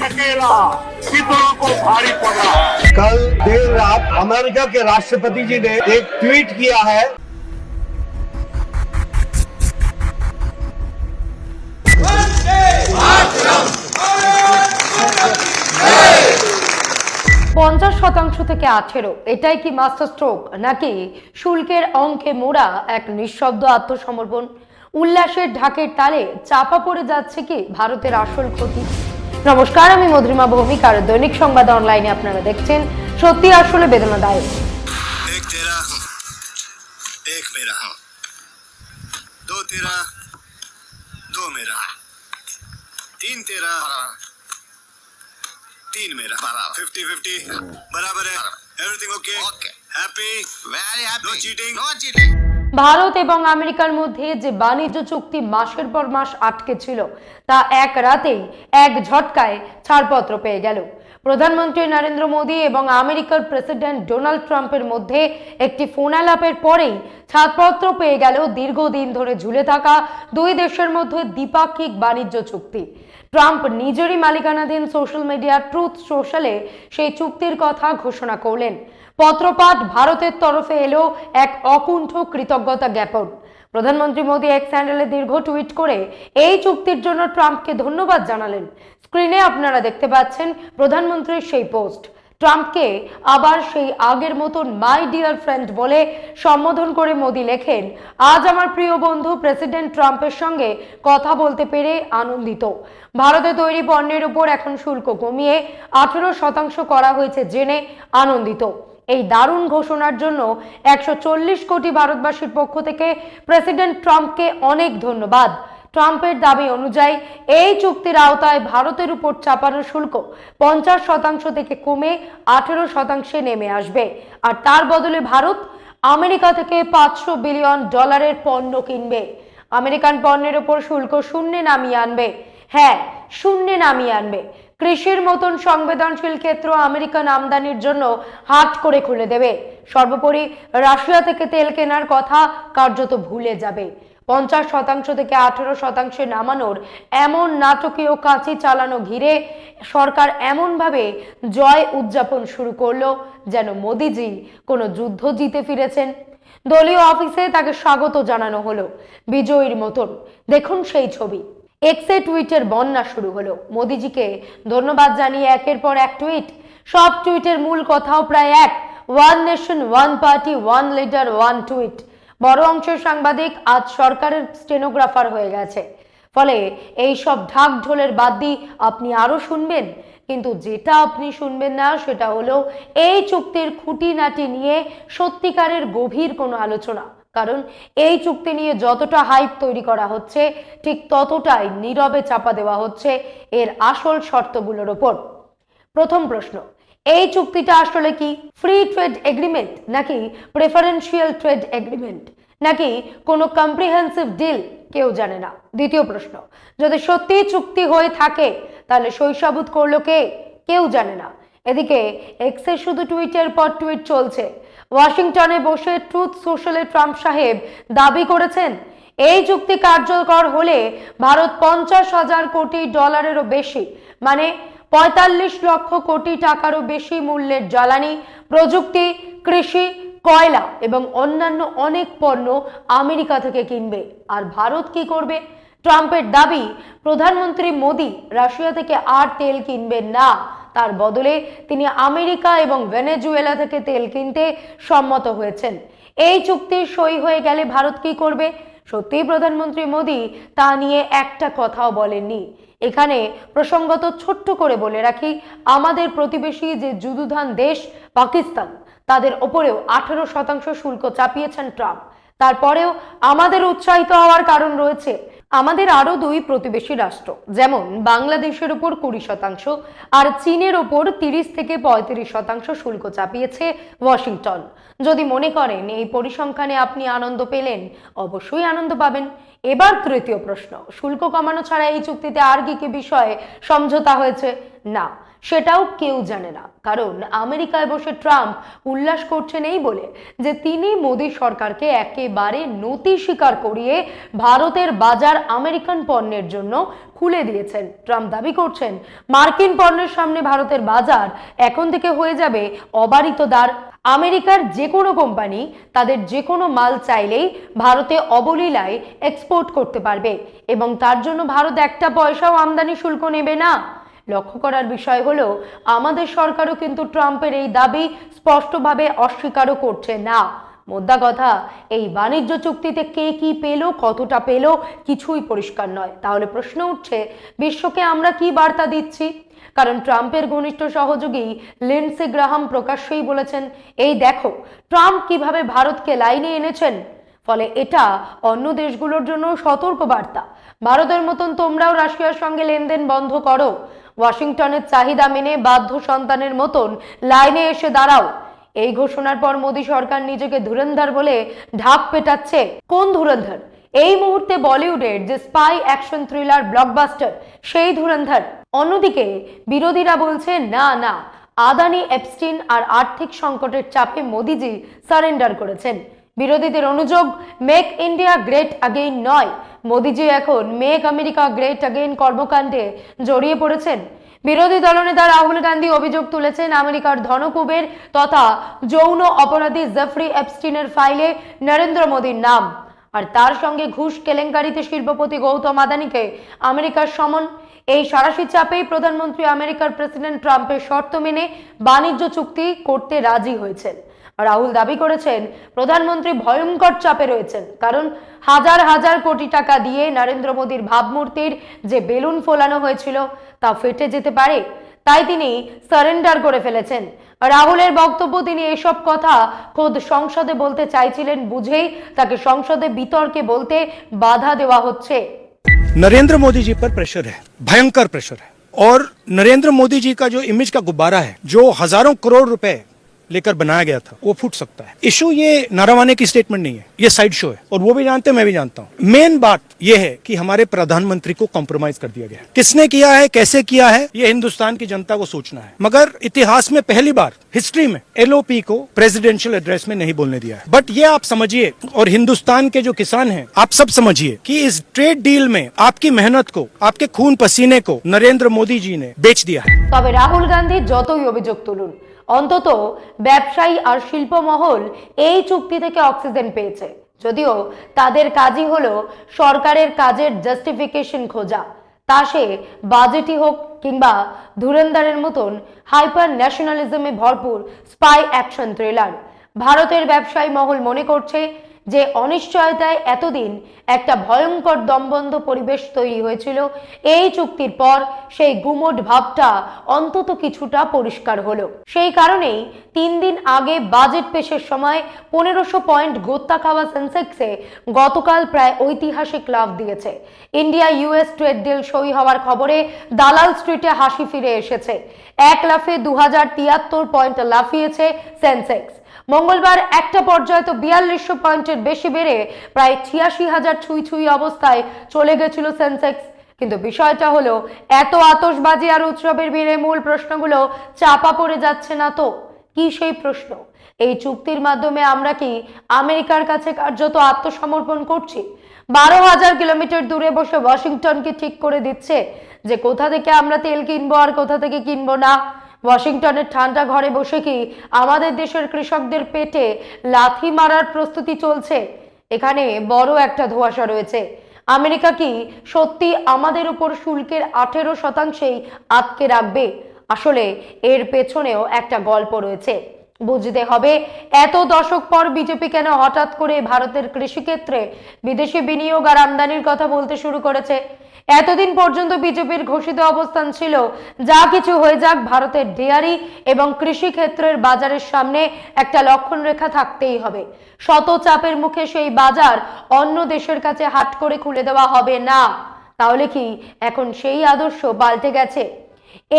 अकेला पितरों को भारी पड़ा। कल देर रात अमेरिका के राष्ट्रपति जी ने एक ट्वीट किया है। 50% থেকে 18, এটাই কি মাস্টার স্ট্রোক নাকি শুল্কের অঙ্কে মোড়া এক নিঃশব্দ আত্মসমর্পণ? উল্লাসের ঢাকের তালে চাপা পড়ে যাচ্ছে কি ভারতের আসল ক্ষতি? নমস্কার, আমি মধুরিমা ভৌমিক আর দৈনিক সংবাদ অনলাইনে আপনারা দেখছেন সত্যি আসলে বেদনাদায়ক। एक तेरा एक मेरा, दो तेरा दो मेरा, तीन तेरा तीन मेरा, 50-50 बराबर है। Everything okay? Happy? Very happy. No cheating? No cheating. Bharat এবং আমেরিকার মধ্যে যে বাণিজ্য চুক্তি মাসের পর মাস আটকে ছিল তা এক রাতেই এক ঝটকায় ছাড়পত্র পেয়ে গেল। প্রধানমন্ত্রী নরেন্দ্র মোদী এবং আমেরিকার প্রেসিডেন্ট ডোনাল্ড ট্রাম্পের মধ্যে একটি ফোন আলাপের পরেই ছাড়পত্র পেয়ে গেল দীর্ঘদিন ধরে ঝুলে থাকা দুই দেশের মধ্যে দ্বিপাক্ষিক বাণিজ্য চুক্তি। ট্রাম্প নিজেরই মালিকানাধীন সোশ্যাল মিডিয়া ট্রুথ সোশ্যালে সেই চুক্তির কথা ঘোষণা করলেন। পত্রপাঠ ভারতের তরফে এলো এক অকুণ্ঠ কৃতজ্ঞতা জ্ঞাপন। প্রধানমন্ত্রী মোদী এক্স হ্যান্ডেলে দীর্ঘ টুইট করে এই চুক্তির জন্য ট্রাম্পকে ধন্যবাদ জানালেন। স্ক্রিনে আপনারা দেখতে পাচ্ছেন প্রধানমন্ত্রীর সেই পোস্ট। ট্রাম্পকে আবার সেই আগের মতন মাই ডিয়ার ফ্রেন্ড বলে সম্বোধন করে মোদী লেখেন, আজ আমার প্রিয় বন্ধু প্রেসিডেন্ট ট্রাম্পের সঙ্গে কথা বলতে পেরে আনন্দিত। ভারতে তৈরি পণ্যের উপর এখন শুল্ক কমিয়ে 18% করা হয়েছে জেনে আনন্দিত। এই দারুণ ঘোষণার জন্য 140 কোটি ভারতবাসীর পক্ষ থেকে প্রেসিডেন্ট ট্রাম্পকে অনেক ধন্যবাদ। ট্রাম্পের দাবি অনুযায়ী এই চুক্তির আওতায় ভারতের উপর চাপানো শুল্ক 50% থেকে কমে 18% নেমে আসবে, আর তার বদলে ভারত আমেরিকা থেকে $500 বিলিয়ন পণ্য কিনবে। আমেরিকান পণ্যের উপর শুল্ক শূন্যে নামিয়ে আনবে। হ্যাঁ, শূন্যে নামিয়ে আনবে। কৃষির মতন সংবেদনশীল ক্ষেত্র আমেরিকান আমদানির জন্য হাট করে খুলে দেবে। সর্বোপরি রাশিয়া থেকে তেল কেনার কথা কার্যত ভুলে যাবে। 50% থেকে 18% নামানোর এমন নাটকীয় কাঁচি চালানো ঘিরে সরকার এমনভাবে জয় উদযাপন শুরু করলো যেন মোদিজি কোনো যুদ্ধ জিতে ফিরেছেন। দলীয় অফিসে তাকে স্বাগত জানানো হলো বিজয়ীর মতন। দেখুন সেই ছবি। এক্সে টুইটের বন্যা শুরু হলো। মোদিজিকে ধন্যবাদ জানিয়ে একের পর এক টুইট। সব টুইটের মূল কথাও প্রায় এক, one nation one party one leader one tweet. বড় অংশের সাংবাদিক আজ সরকারের স্টেনোগ্রাফার হয়ে গেছে, ফলে এই সব ঢাক ঢোলের বাদ দিয়ে আপনি আরো শুনবেন, কিন্তু যেটা আপনি শুনবেন না সেটা হলো এই চুক্তির খুঁটিনাটি নিয়ে সত্যিকারের গভীর কোনো আলোচনা। কারণ এই চুক্তি নিয়ে যতটা হাইপ তৈরি করা হচ্ছে ঠিক ততটাই নীরবে চাপা দেওয়া হচ্ছে এর আসল শর্তগুলোর ওপর। প্রথম প্রশ্ন, এই চুক্তিটা আসলে কি ফ্রি ট্রেড এগ্রিমেন্ট নাকি প্রেফারেন্সিয়াল ট্রেড এগ্রিমেন্ট নাকি কোনো কম্প্রিহেন্সিভ ডিল? কেউ জানে না। দ্বিতীয় প্রশ্ন, যদি সত্যি চুক্তি হয়ে থাকে তাহলে শৈশাবুত করলো কে? কেউ জানে না। এদিকে এক্সে শুধু টুইটের পর টুইট চলছে। ওয়াশিংটনে বসে ট্রুথ সোশ্যালে ট্রাম্প সাহেব দাবি করেছেন এই চুক্তি কার্যকর হলে ভারত $50,000 কোটি বেশি, মানে 45 লক্ষ কোটি টাকারও বেশি মূল্যের জ্বালানি, প্রযুক্তি, কৃষি, কয়লা এবং অন্যান্য অনেক পণ্য আমেরিকা থেকে কিনবে। আর ভারত কি করবে? ট্রাম্পের দাবি প্রধানমন্ত্রী মোদী রাশিয়া থেকে আর তেল কিনবেন না, তার বদলে তিনি আমেরিকা এবং ভেনেজুয়েলা থেকে তেল কিনতে সম্মত হয়েছেন। এই চুক্তি সই হয়ে গেলে ভারত কি করবে? সত্যি প্রধানমন্ত্রী মোদী তা নিয়ে একটা কথাও বলেননি। এখানে প্রসঙ্গত ছোট্ট করে বলে রাখি, আমাদের প্রতিবেশী যে যুদ্ধুধান দেশ পাকিস্তান, তাদের ওপরেও 18% শুল্ক চাপিয়েছেন ট্রাম্প। তারপরেও আমাদের উৎসাহিত হওয়ার কারণ রয়েছে। আমাদের আরো দুই প্রতিবেশী রাষ্ট্র, যেমন বাংলাদেশের উপর 20% আর চীনের উপর 30 থেকে 35% শুল্ক চাপিয়েছে ওয়াশিংটন। যদি মনে করেন এই পরিসংখ্যানে আপনি আনন্দ পেলেন, অবশ্যই আনন্দ পাবেন। এবার তৃতীয় প্রশ্ন, শুল্ক কমানো ছাড়া এই চুক্তিতে আর কি কি বিষয়ে সমঝোতা হয়েছে? না, সেটাও কেউ জানে না, কারণ আমেরিকায় বসে ট্রাম্প উল্লাস করছেন এই বলে যে তিনি মোদী সরকারকে একেবারে নতি স্বীকার করিয়ে ভারতের বাজার আমেরিকান পণ্যের জন্য খুলে দিয়েছেন। ট্রাম্প দাবি করছেন মার্কিন পণ্যের সামনে ভারতের বাজার এখন থেকে হয়ে যাবে অবারিত দ্বার। আমেরিকার যে কোনো কোম্পানি তাদের যে কোনো মাল চাইলেই ভারতে অবলীলায় এক্সপোর্ট করতে পারবে এবং তার জন্য ভারত একটা পয়সাও আমদানি শুল্ক নেবে না। লক্ষ্য করার বিষয় হলো আমাদের সরকারও কিন্তু ট্রাম্পের এই দাবি স্পষ্টভাবে অস্বীকারও করছে না। মোদ্দা কথা, এই বাণিজ্য চুক্তিতে কে কি পেল, কতটা পেল, কিছুই পরিষ্কার নয়। তাহলে প্রশ্ন উঠছে, বিশ্বকে আমরা কি বার্তা দিচ্ছি? কারণ ট্রাম্পের ঘনিষ্ঠ সহযোগী লিন্ডসে গ্রাহাম প্রকাশ্যেই বলেছেন, এই দেখো ট্রাম্প কিভাবে ভারতকে লাইনে এনেছেন। ফলে এটা অন্য দেশগুলোর জন্য সতর্ক বার্তা, ভারতের মতন তোমরাও রাশিয়ার সঙ্গে লেনদেন বন্ধ করো, ওয়াশিংটনের চাহিদা মেনে বাধ্য সন্তানের মতন লাইনে এসে দাঁড়াও। এই ঘোষণার পর মোদী সরকার নিজেকে ধুরন্ধর বলে ঢাক পেটাচ্ছে। কোন ধুরন্ধর? এই মুহূর্তে বলিউডের যে স্পাই অ্যাকশন থ্রিলার ব্লকবাস্টার সেই ধুরন্ধর। অন্যদিকে বিরোধীরা বলছে না না, আদানি এপস্টিন আর আর্থিক সংকটের চাপে মোদিজি সারেন্ডার করেছেন। বিরোধীদের অনুযোগ মেক ইন্ডিয়া গ্রেট আগেইন নয়, মোদিজি এখন মেক আমেরিকা গ্রেট আগেইন কর্মকাণ্ডে জড়িয়ে পড়েছেন। বিরোধী দলনেতা রাহুল গান্ধী অভিযোগ তুলেছেন আমেরিকার ধনকুবের তথা যৌন অপরাধী জেফরি এপস্টিনের ফাইলে নরেন্দ্র মোদীর নাম, আর তার সঙ্গে ঘুষ কেলেঙ্কারিতে শিল্পপতি গৌতম আদানিকে আমেরিকার সমন। এই সারাশি চাপেই প্রধানমন্ত্রী আমেরিকার প্রেসিডেন্ট ট্রাম্পের শর্ত মেনে বাণিজ্য চুক্তি করতে রাজি হয়েছেন। রাহুল দাবি করেছেন প্রধানমন্ত্রী ভয়ঙ্কর চাপে রয়েছেন, কারণ হাজার হাজার কোটি টাকা দিয়ে নরেন্দ্র মোদীর ভাবমূর্তির যে বেলুন ফোলানো হয়েছিল তা ফেটে যেতে পারে, তাই তিনি সারেন্ডার করে ফেলেছেন। রাহুলের বক্তব্য, তিনি এসব কথা খোদ সংসদে বলতে চাইছিলেন বুঝেই তাকে সংসদে বিতর্কে বলতে বাধা দেওয়া হচ্ছে। नरेंद्र मोदी जी पर प्रेशर है, भयंकर प्रेशर है, और नरेंद्र मोदी जी का जो इमेज का गुब्बारा है, जो हजारों करोड़ रुपए लेकर बनाया गया था, वो फूट सकता है। इशू ये नारावाने की स्टेटमेंट नहीं है, ये साइड शो है, और वो भी जानते हैं, मैं भी जानता हूं। मेन बात ये है कि हमारे प्रधानमंत्री को कॉम्प्रोमाइज कर दिया गया है। किसने किया है, कैसे किया है, ये हिंदुस्तान की जनता को सोचना है। मगर इतिहास में पहली बार हिस्ट्री में एलओपी को प्रेसिडेंशियल एड्रेस में नहीं बोलने दिया है। बट ये आप समझिए, और हिंदुस्तान के जो किसान हैं, आप सब समझिए कि इस ट्रेड डील में आपकी मेहनत को, आपके खून पसीने को नरेंद्र मोदी जी ने बेच दिया है। তবে রাহুল গান্ধী যতই অভিযোগ তুলুন, অন্তত ব্যবসায়ী আর শিল্পমহল এই চুক্তি থেকে অক্সিজেন পেয়েছে, যদিও তাদের কাজই হলো সরকারের কাজের জাস্টিফিকেশন খোঁজা, তা সে বাজেটই হোক কিংবা ধুরন্ধরের মতন হাইপার ন্যাশনালিজমে ভরপুর স্পাই অ্যাকশন থ্রিলার। ভারতের ব্যবসায়ী মহল মনে করছে যে অনিশ্চয়তায় এতদিন একটা ভয়ঙ্কর দমবন্ধ পরিবেশ তৈরি হয়েছিল, এই চুক্তির পর সেই গুমোট ভাবটা অন্তত কিছুটা পরিষ্কার হলো। সেই কারণেই 3 দিন আগে বাজেট পেশের সময় 1500 পয়েন্ট গোত্তা খাওয়া সেন্সেক্সে গতকাল প্রায় ঐতিহাসিক লাভ দিয়েছে। ইন্ডিয়া ইউএস ট্রেড ডিল সই হওয়ার খবরে দালাল স্ট্রিটে হাসি ফিরে এসেছে। এক লাফে 2073 পয়েন্ট লাফিয়েছে সেন্সেক্স। মঙ্গলবার একটা পর্যায়ে তো 4200 পয়েন্টের বেশি বেড়ে প্রায় 86,000 ছুঁই অবস্থায় চলে গেছিল সেন্সেক্স। কিন্তু বিষয়টা হলো, এত আতশবাজি আর উৎসবের ভিড়ে মূল প্রশ্নগুলো চাপা পড়ে যাচ্ছে না তো? কি সেই প্রশ্ন? এই চুক্তির মাধ্যমে আমরা কি আমেরিকার কাছে কার্যত আত্মসমর্পণ করছি? 12,000 কিলোমিটার দূরে বসে ওয়াশিংটনকে ঠিক করে দিচ্ছে যে কোথা থেকে আমরা তেল কিনবো আর কোথা থেকে কিনবো না। ওয়াশিংটনের ঠান্ডা ঘরে বসে কি আমাদের দেশের কৃষকদের পেটে লাথি মারার প্রস্তুতি চলছে? এখানে বড় একটা ধোঁয়াশা রয়েছে। আমেরিকা কি সত্যি আমাদের উপর শুল্কের 18%ই আটকে রাখবে? আসলে এর পেছনেও একটা গল্প রয়েছে। বুঝতে হবে এত দশক পর বিজেপি কেন হঠাৎ করে ভারতের কৃষিক্ষেত্রে বিদেশি বিনিয়োগ আর আমদানির কথা বলতে শুরু করেছে। এতদিন পর্যন্ত বিজেপির ঘোষিত অবস্থান ছিল, যা কিছু হয়ে যাক ভারতের ডেয়ারি এবং কৃষি ক্ষেত্রের বাজারের সামনে একটা লক্ষণ রেখা থাকতেই হবে। শত চাপের মুখে সেই বাজার অন্য দেশের কাছে হাট করে খুলে দেওয়া হবে না। তাহলে কি এখন সেই আদর্শ পাল্টে গেছে?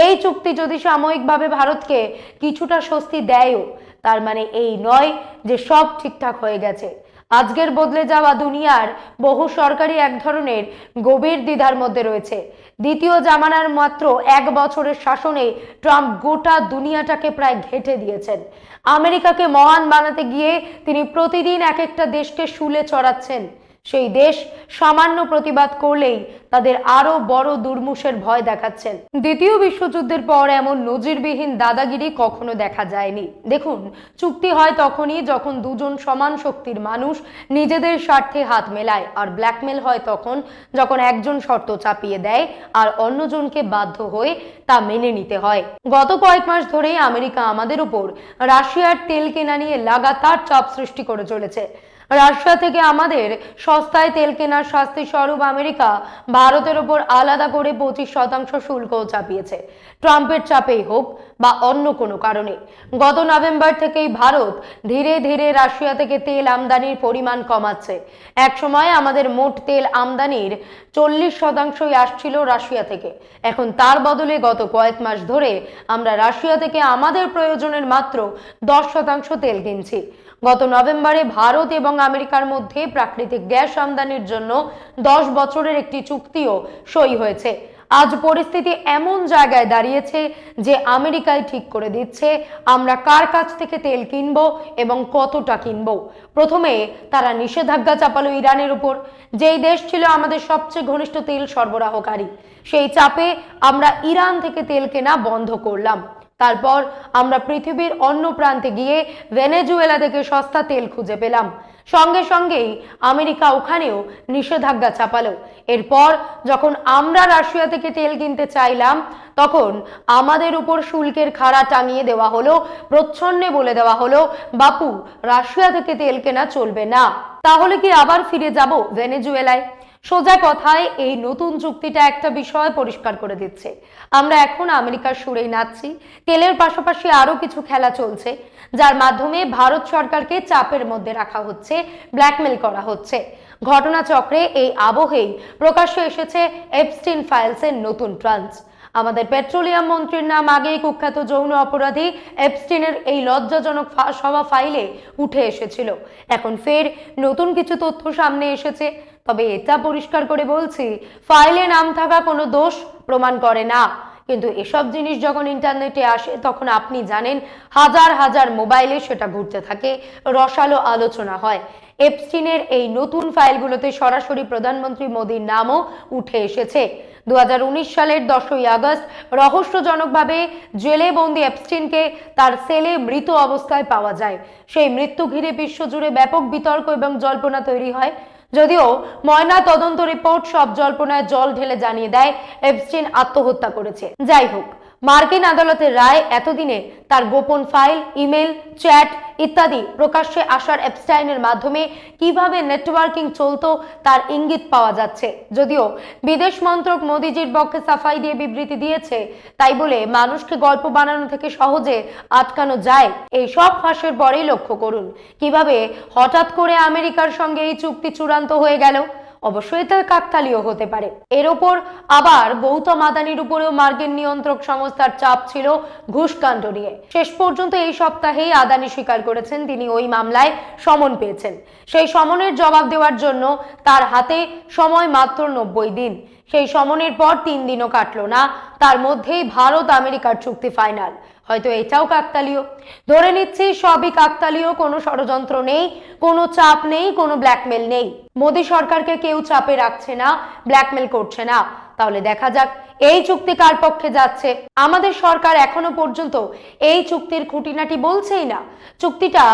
এই চুক্তি যদি সাময়িকভাবে ভারতকে কিছুটা স্বস্তি দেয়ও, তার মানে এই নয় যে সব ঠিকঠাক হয়ে গেছে। আজকের বদলে যাওয়া দুনিয়ার বহু সরকারি এক ধরনের গভীর দ্বিধার মধ্যে রয়েছে। দ্বিতীয় জামানার মাত্র 1 বছরের শাসনে ট্রাম্প গোটা দুনিয়াটাকে প্রায় ঘেঁটে দিয়েছেন। আমেরিকাকে মহান বানাতে গিয়ে তিনি প্রতিদিন এক একটা দেশকে শুলে চড়াচ্ছেন। সেই দেশ সামান্য প্রতিবাদ করলেই তাদের আরো বড় দুর্মুষের ভয় দেখাচ্ছেন। দ্বিতীয় বিশ্বযুদ্ধের পর এমন নজিরবিহীন দাদাগিরি কখনো দেখা যায়নি। দেখুন, চুক্তি হয় তখনই যখন দুজন সমান শক্তির মানুষ নিজেদের স্বার্থে হাত মেলায়, আর ব্ল্যাকমেল হয় তখন যখন একজন শর্ত চাপিয়ে দেয় আর অন্যজনকে বাধ্য হয়ে তা মেনে নিতে হয়। গত কয়েক মাস ধরেই আমেরিকা আমাদের উপর রাশিয়ার তেল কেনা নিয়ে লাগাতার চাপ সৃষ্টি করে চলেছে। রাশিয়া থেকে আমাদের সস্তায় তেল কেনার শাস্তি স্বরূপ আমেরিকা ভারতের ওপর আলাদা করে 25% শুল্কও চাপিয়েছে। ট্রাম্পের চাপেই হোক বা অন্য কোনো কারণে গত নভেম্বর থেকেই ভারত ধীরে ধীরে রাশিয়া থেকে তেল আমদানির পরিমাণ কমাচ্ছে। এক সময় আমাদের মোট তেল আমদানির 40% আসছিল রাশিয়া থেকে। এখন তার বদলে গত কয়েক মাস ধরে আমরা রাশিয়া থেকে আমাদের প্রয়োজনের মাত্র 10% তেল কিনছি। গত নভেম্বরে ভারত এবং আমেরিকার মধ্যে প্রাকৃতিক গ্যাস আমদানির জন্য 10 বছরের একটি চুক্তিও সই হয়েছে। আজ পরিস্থিতি এমন জায়গায় দাঁড়িয়েছে যে আমেরিকাই ঠিক করে দিচ্ছে আমরা কার কাছ থেকে তেল কিনবো এবং কতটা কিনবো। প্রথমে তারা নিষেধাজ্ঞা চাপালো ইরানের উপর, যেই দেশ ছিল আমাদের সবচেয়ে ঘনিষ্ঠ তেল সরবরাহকারী। সেই চাপে আমরা ইরান থেকে তেল কেনা বন্ধ করলাম। তারপর আমরা পৃথিবীর অন্য প্রান্তে গিয়ে ভেনেজুয়েলা থেকে সস্তা তেল খুঁজে পেলাম। সঙ্গে সঙ্গেই আমেরিকা ওখানেও নিষেধাজ্ঞা চাপালো। এরপর যখন আমরা রাশিয়া থেকে তেল কিনতে চাইলাম তখন আমাদের উপর শুল্কের খাড়া টাঙিয়ে দেওয়া হলো, প্রচ্ছন্নে বলে দেওয়া হলো বাপু রাশিয়া থেকে তেল কেনা চলবে না। তাহলে কি আবার ফিরে যাব ভেনেজুয়েলায়? সোজা কথায় এই নতুন চুক্তিটা একটা বিষয় পরিষ্কার করে দিচ্ছে, আমরা এখন আমেরিকার সুরেই নাচছি। তেলের পাশাপাশি আরো কিছু খেলা চলছে যার মাধ্যমে ভারত সরকারকে চাপের মধ্যে রাখা হচ্ছে, ব্ল্যাকমেল করা হচ্ছে। ঘটনাচক্রে এই আবহেই প্রকাশ্যে এসেছে এপস্টিন ফাইলসের নতুন ট্রান্স। আমাদের পেট্রোলিয়াম মন্ত্রীর নাম আগেই কুখ্যাত যৌন অপরাধী এপস্টিনের এই লজ্জাজনক ফাঁস হওয়া ফাইলে উঠে এসেছিল। এখন ফের নতুন কিছু তথ্য সামনে এসেছে। তবে এটা পরিষ্কার করে বলছি, ফাইলে নাম থাকা কোনো দোষ প্রমাণ করে না। কিন্তু এসব জিনিস যখন ইন্টারনেটে আসে তখন আপনি জানেন হাজার হাজার মোবাইলে সেটা ঘুরতে থাকে, রসালো আলোচনা হয়। এপস্টিনের এই নতুন ফাইলগুলোতে সরাসরি প্রধানমন্ত্রী মোদীর নামও উঠে এসেছে। 2019 সালের 10ই আগস্ট রহস্যজনকভাবে জেলে বন্দি এপস্টিনকে তার সেলে মৃত অবস্থায় পাওয়া যায়। সেই মৃত্যু ঘিরে বিশ্বজুড়ে ব্যাপক বিতর্ক এবং জল্পনা তৈরি হয়। যদিও ময়না তদন্ত রিপোর্ট সব জল্পনায় জল ঢেলে জানিয়ে দেয় এপস্টিন আত্মহত্যা করেছে। যাই হোক, মার্কিন আদালতের রায় এতদিনে তার গোপন ফাইল, ইমেল, চ্যাট ইত্যাদি প্রকাশ্যে আসার এপস্টাইনের মাধ্যমে কিভাবে নেটওয়ার্কিং চলতো তার ইঙ্গিত পাওয়া যাচ্ছে। যদিও বিদেশ মন্ত্রক মোদিজির পক্ষে সাফাই দিয়ে বিবৃতি দিয়েছে, তাই বলে মানুষকে গল্প বানানো থেকে সহজে আটকানো যায় এই সব ফাঁসের পরেই লক্ষ্য করুন কিভাবে হঠাৎ করে আমেরিকার সঙ্গে এই চুক্তি চূড়ান্ত হয়ে গেল। অবশ্যই এটা কাকতালীয় হতে পারে। এর ওপর আবার গৌতম আদানির উপরেও মার্কিন নিয়ন্ত্রক সংস্থার চাপ ছিল ঘুষকাণ্ড নিয়ে। শেষ পর্যন্ত এই সপ্তাহেই আদানি স্বীকার করেছেন তিনি ওই মামলায় সমন পেয়েছেন। সেই সমনের জবাব দেওয়ার জন্য তার হাতে সময় মাত্র 90 দিন। সেই সমনের পর 3 দিনও কাটলো না, তার মধ্যেই ভারত আমেরিকার চুক্তি ফাইনাল। হয়তো এটাও কাকতালীয়, ধরে নিচ্ছি সবই কাকতালীয়। কোনো ষড়যন্ত্র নেই, কোনো চাপ নেই, কোনো ব্ল্যাকমেল নেই। মোদী সরকারকে কেউ চাপে রাখছে না, ব্ল্যাকমেল করছে না। তাহলে দেখা যাক এই চুক্তি কার পক্ষে যাচ্ছে। আমাদের সরকার এখনো পর্যন্ত এই চুক্তির খুঁটিনাটি বলছেই না। চুক্তিটা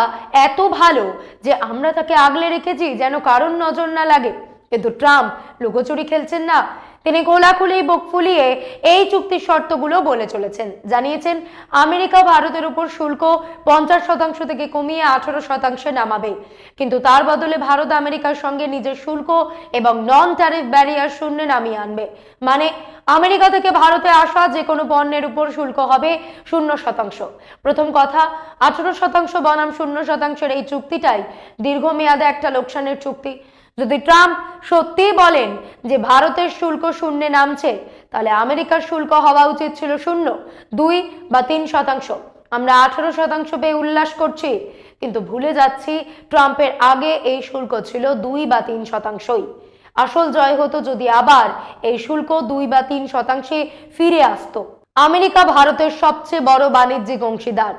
এত ভালো যে আমরা তাকে আগলে রেখেছি যেন কারণ নজর না লাগে। কিন্তু ট্রাম্প লুকোচুরি খেলছেন না, তিনি খোলাখুলি বুক ফুলিয়ে এই চুক্তির শর্তগুলো বলে চলেছেন। জানিয়েছেন আমেরিকা ভারতের উপর শুল্ক 50% থেকে কমিয়ে 18% নামাবে, কিন্তু তার বদলে ভারত আমেরিকার সঙ্গে নিজের শুল্ক এবং নন ট্যারিফ ব্যারিয়ার শূন্যে নামিয়ে আনবে। মানে আমেরিকা থেকে ভারতে আসা যে কোনো পণ্যের উপর শুল্ক হবে 0%। প্রথম কথা, 18% বনাম 0%-এর এই চুক্তিটাই দীর্ঘমেয়াদে একটা লোকসানের চুক্তি। যদি ট্রাম্প সত্যিই বলেন যে ভারতের শুল্ক শূন্যে নামছে, তাহলে আমেরিকার শুল্ক হওয়া উচিত ছিল 0, 2 বা 3%। আমরা 18% পেয়ে উল্লাস করছি, কিন্তু ভুলে যাচ্ছি ট্রাম্পের আগে এই শুল্ক ছিল 2 বা 3%। আসল জয় হতো যদি আবার এই শুল্ক 2 বা 3% ফিরে আসতো। আমেরিকা ভারতের সবচেয়ে বড় বাণিজ্যিক অংশীদার।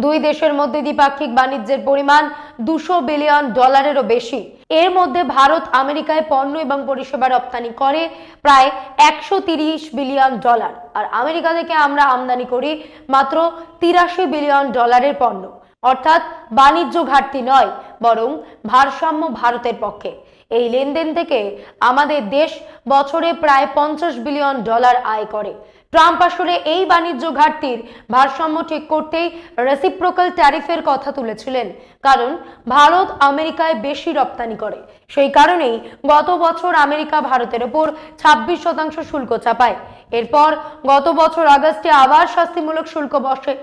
দুই দেশের মধ্যে দ্বিপাক্ষিক বাণিজ্যের পরিমাণ $200 বিলিয়নেরও বেশি। এর মধ্যে ভারত আমেরিকায় পণ্য এবং পরিষেবা রপ্তানি করে প্রায় $130 বিলিয়ন, আর আমেরিকা থেকে আমরা আমদানি করি মাত্র $83 বিলিয়ন পণ্য। অর্থাৎ বাণিজ্য ঘাটতি নয়, বরং ভারসাম্য ভারতের পক্ষে। এই লেনদেন থেকে আমাদের দেশ বছরে প্রায় $50 বিলিয়ন আয় করে। ট্রাম্প আসলে এই বাণিজ্য ঘাটতির ভারসাম্য ঠিক করতেই রেসিপ্রোকাল ট্যারিফের কথা তুলেছিলেন, কারণ ভারত আমেরিকায় বেশি রপ্তানি করে। সেই কারণেই গত বছর আমেরিকা ভারতের উপর 26% শুল্ক চাপায়। এরপর গত বছর আগস্টে আবার শাস্তিমূলক শুল্ক বসে।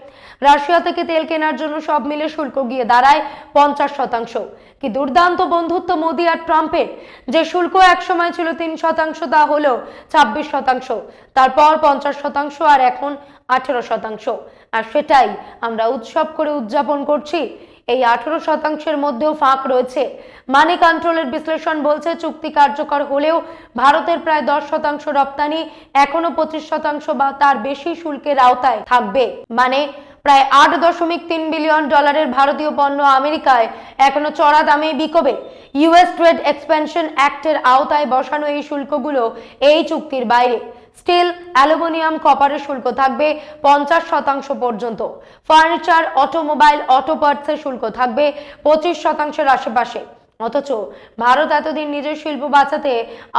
রাশিয়া থেকে তেল কেনার জন্য সব মিলে শুল্ক গিয়ে দাঁড়ায় 50%। কি দুর্দান্ত বন্ধুত্ব মোদি আর ট্রাম্পের! যে শুল্ক একসময় ছিল 3%, তা হলো 26%, তারপর 50%, আর এখন 18%। আর সেটাই আমরা উৎসব করে উদযাপন করছি। এই 18%-এর মধ্যেও ফাঁক রয়েছে। মানি কন্ট্রোলের বিশ্লেষণ বলছে চুক্তি কার্যকর হলেও ভারতের প্রায় 10% রপ্তানি এখনো 25% বা তার বেশি শুল্কের আওতায় থাকবে। মানে প্রায় $8.3 বিলিয়ন ভারতীয় পণ্য আমেরিকায় এখনো চড়া দামে বিকবে। ইউএস ট্রেড এক্সপেনশন অ্যাক্টের আওতায় বসানো এই শুল্কগুলো এই চুক্তির বাইরে। স্টিল, অ্যালুমিনিয়াম, কপারের শুল্ক থাকবে 50% পর্যন্ত। ফার্নিচার, অটোমোবাইল, অটো পার্টসের শুল্ক থাকবে 25%-এর আশেপাশে। অথচ ভারত এতদিন নিজের শিল্প বাঁচাতে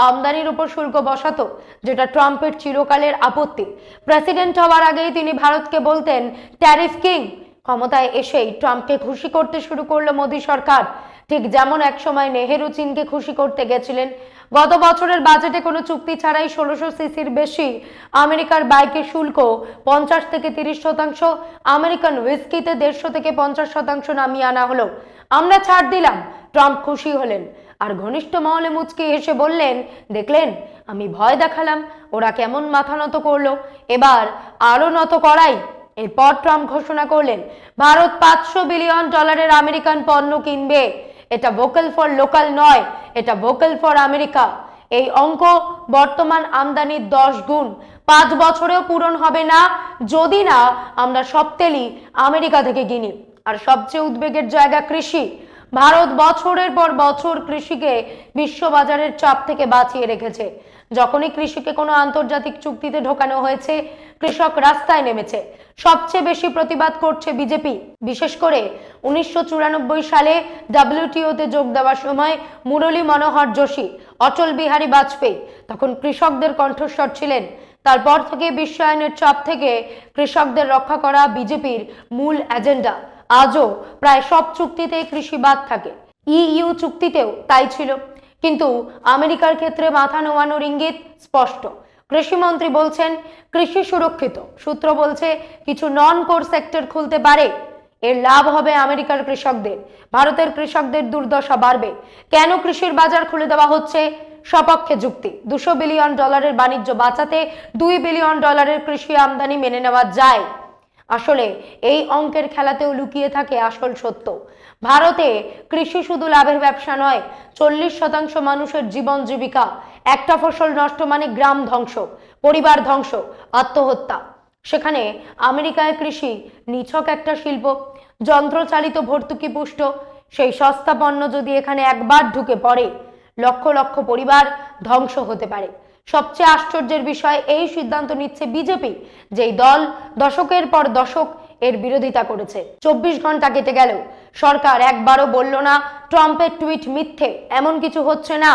আমদানির উপর শুল্ক বসাতো, যেটা ট্রাম্পের চিরকালের আপত্তি। প্রেসিডেন্ট হওয়ার আগেই তিনি ভারতকে বলতেন ট্যারিফ কিং। ক্ষমতায় এসেই ট্রাম্পকে খুশি করতে শুরু করলো মোদী সরকার, ঠিক যেমন একসময় নেহেরু চীনকে খুশি করতে গেছিলেন। গত বছরের বাজেটে কোনো চুক্তি ছাড়াই 1600 সিসির বেশি আমেরিকার বাইকে শুল্ক 50 থেকে 30%, আমেরিকান হুইস্কিতে 150 থেকে 50% নামিয়ে আনা হলো। আমরা ছাড় দিলাম, ট্রাম্প খুশি হলেন, আর ঘনিষ্ঠ মহলে মুচকি হেসে বললেন, দেখলেন আমি ভয় দেখালাম, ওরা কেমন মাথা নত করলো, এবার আরো নত করাই। এরপর ট্রাম্প ঘোষণা করলেন ভারত $500 বিলিয়ন আমেরিকান পণ্য কিনবে। এটা ভোকাল ফর লোকাল নয়, এটা ভোকাল ফর আমেরিকা। এই অঙ্ক বর্তমান আমদানির 10 গুণ। 5 বছরেও পূরণ হবে না যদি না আমরা সব তেলই আমেরিকা থেকে কিনি। আর সবচেয়ে উদ্বেগের জায়গা কৃষি। ভারত বছরের পর বছর কৃষিকে বিশ্ববাজারের চাপ থেকে বাঁচিয়ে রেখেছে। যখনই কৃষিকে কোনো আন্তর্জাতিক চুক্তিতে ঢোকানো হয়েছে, কৃষক রাস্তায় নেমেছে। সবচেয়ে বেশি প্রতিবাদ করছে বিজেপি। বিশেষ করে 1994 সালে WTO-তে যোগ দেওয়ার সময় মুরলী মনোহর যোশী, অটল বিহারী বাজপেয়ী তখন কৃষকদের কণ্ঠস্বর ছিলেন। তারপর থেকে বিশ্বায়নের চাপ থেকে কৃষকদের রক্ষা করা বিজেপির মূল এজেন্ডা। আজও প্রায় সব চুক্তিতে কৃষি বাদ থাকে। EU চুক্তিতেও তাই ছিল। কিন্তু আমেরিকার ক্ষেত্রে মাথা নোয়ানোর ইঙ্গিত স্পষ্ট। কৃষিমন্ত্রী বলছেন কৃষি সুরক্ষিত। সূত্র বলছে কিছু নন কোর সেক্টর খুলতে পারে। এর লাভ হবে আমেরিকার কৃষকদের। ভারতের কৃষকদের দুর্দশা বাড়বে। কেন কৃষির বাজার খুলে দেওয়া হচ্ছে? সপক্ষে যুক্তি। $200 বিলিয়ন বাণিজ্য বাঁচাতে $2 বিলিয়ন কৃষি আমদানি মেনে নেওয়া যায়। আসলে এই অঙ্কের খেলাতেও লুকিয়ে থাকে আসল সত্য। ভারতে কৃষি শুধু লাভের ব্যবসা নয়, 40% মানুষের জীবন জীবিকা। একটা ফসল নষ্ট মানে গ্রাম ধ্বংস, পরিবার ধ্বংস, আত্মহত্যা। সেখানে আমেরিকায় কৃষি নিছক একটা শিল্প, যন্ত্রচালিত, ভর্তুকি পুষ্ট। সেই সস্তা পণ্য যদি এখানে একবার ঢুকে পড়ে, লক্ষ লক্ষ পরিবার ধ্বংস হতে পারে। সবচেয়ে আশ্চর্যের বিষয়, এই সিদ্ধান্ত নিচ্ছে বিজেপি, যেই দল দশকের পর দশক এর বিরোধিতা করেছে। 24 ঘন্টা কেটে গেল, সরকার একবারও বলল না ট্রাম্পের টুইট মিথ্যে, এমন কিছু হচ্ছে না।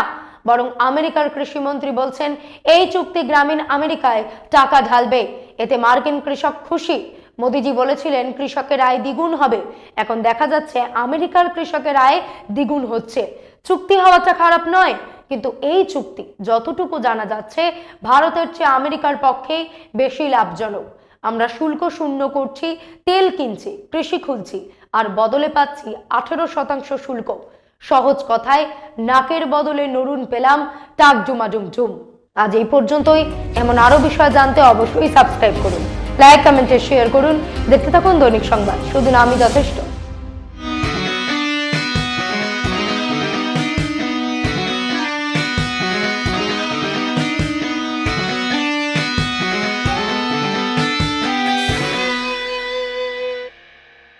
বরং আমেরিকার কৃষিমন্ত্রী বলছেন এই চুক্তি গ্রামীণ আমেরিকায় টাকা ঢালবে, এতে মার্কিন কৃষক খুশি। মোদিজি বলেছিলেন কৃষকের আয় দ্বিগুণ হবে। এখন দেখা যাচ্ছে আমেরিকার কৃষকের আয় দ্বিগুণ হচ্ছে। চুক্তি হওয়াটা খারাপ নয়, কিন্তু এই চুক্তি যতটুকু জানা যাচ্ছে ভারতের চেয়ে আমেরিকার পক্ষেই বেশি লাভজনক। আমরা শুল্ক শূন্য করছি, তেল কিনছি, কৃষি খুলছি, আর বদলে পাচ্ছি 18% শুল্ক। সহজ কথায় নাকের বদলে নরুন পেলাম, টাক জুমাজুম জুম। আজ এই পর্যন্তই। এমন আরো বিষয় জানতে অবশ্যই সাবস্ক্রাইব করুন, লাইক, কমেন্টে শেয়ার করুন। দেখতে থাকুন দৈনিক সংবাদ। শুধু আমি যথেষ্ট।